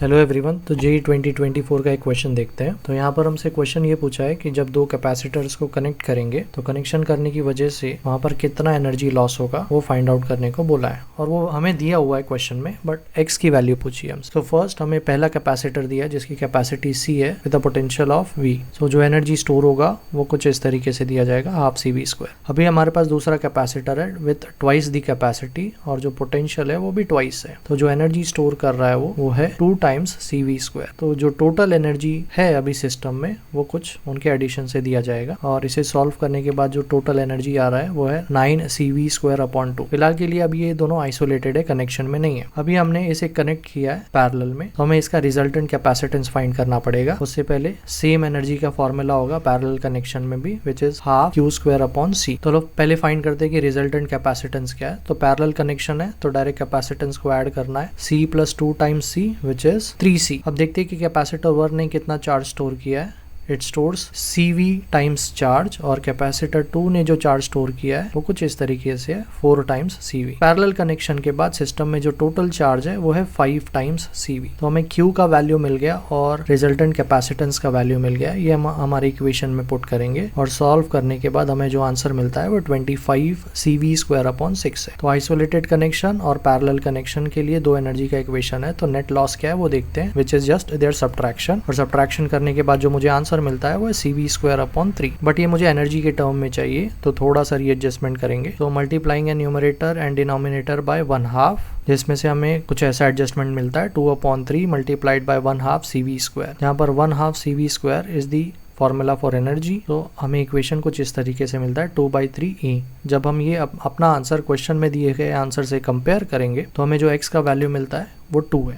Hello everyone, तो JEE 2024 का एक क्वेश्चन देखते हैं। तो यहाँ पर हमसे क्वेश्चन ये पूछा है कि जब दो कैपेसिटर्स को कनेक्ट करेंगे तो कनेक्शन करने की वजह से वहाँ पर कितना एनर्जी लॉस होगा वो फाइंड आउट करने को बोला है। और वो हमें दिया हुआ है क्वेश्चन में, बट एक्स की वैल्यू पूछी है हमसे। तो फर्स्ट हमें पहला कैपेसिटर दिया जिसकी कैपेसिटी सी है with a potential of V. So जो एनर्जी स्टोर होगा वो कुछ इस तरीके से दिया जाएगा, हाफ सी वी स्क्वायर। अभी हमारे पास दूसरा कैपेसिटर है विद ट्वाइस दी कैपेसिटी और जो पोटेंशियल है वो भी ट्वाइस है। तो जो एनर्जी स्टोर कर रहा है वो है 2 टाइम्स सी वी स्क्वायर। तो जो टोटल एनर्जी है अभी सिस्टम में वो कुछ उनके एडिशन से दिया जाएगा और इसे सॉल्व करने के बाद जो टोटल एनर्जी आ रहा है वो है 9 सी वी स्क्वायर अपॉन 2। फिलहाल के लिए अभी ये दोनों आइसोलेटेड है, कनेक्शन में नहीं है। अभी हमने इसे कनेक्ट किया है पैरेलल में, तो हमें इसका रिजल्टेंट कैपेसिटेंस फाइंड करना पड़ेगा। उससे पहले सेम एनर्जी का फॉर्मूला होगा पैरेलल कनेक्शन में भी, which is half Q square upon C. तो लोग पहले फाइंड करते हैं कि रिजल्टेंट कैपेसिटेंस क्या है। तो पैरेलल कनेक्शन है तो डायरेक्ट कैपेसिटेंस को ऐड करना है, C plus 2 times C which is 3C। अब देखते हैं कि कैपेसिटर 1 ने कितना चार्ज स्टोर किया है। It stores CV times charge और कैपेसिटर 2 ने जो चार्ज स्टोर किया है वो कुछ इस तरीके से है 4 टाइम्स CV। पैरेलल कनेक्शन के बाद सिस्टम में जो टोटल चार्ज है वो है 5 टाइम्स CV। तो हमें Q का वैल्यू मिल गया और रिजल्टेंट कैपेसिटेंस का वैल्यू मिल गया। ये हम हमारे इक्वेशन में पुट करेंगे और सॉल्व करने के बाद हमें जो आंसर मिलता है वो 25 CV स्क्वायर अपॉन 6 है। तो आइसोलेटेड कनेक्शन और पैरेलल कनेक्शन के लिए दो एनर्जी का इक्वेशन है। तो नेट लॉस क्या है वो देखते हैं, which is just their subtraction. और सब्ट्रैक्शन करने के बाद जो मुझे आंसर मिलता है वो है CV स्क्वायर अपॉन 3। बट ये मुझे एनर्जी के टर्म में चाहिए तो थोड़ा सा रीएडजस्टमेंट करेंगे। तो multiplying A numerator and denominator by 1/2, जिसमें से हमें कुछ ऐसा एडजस्टमेंट मिलता है 2/3 मल्टीप्लाइड बाय 1/2 CV स्क्वायर। यहाँ पर 1/2 CV square is the formula for energy. तो हमें इक्वेशन कुछ इस तरीके से मिलता है 2/3E। जब हम ये अपना आंसर क्वेश्चन में दिए गए आंसर से कंपेयर करेंगे तो हमें जो x का वैल्यू मिलता है वो 2 है।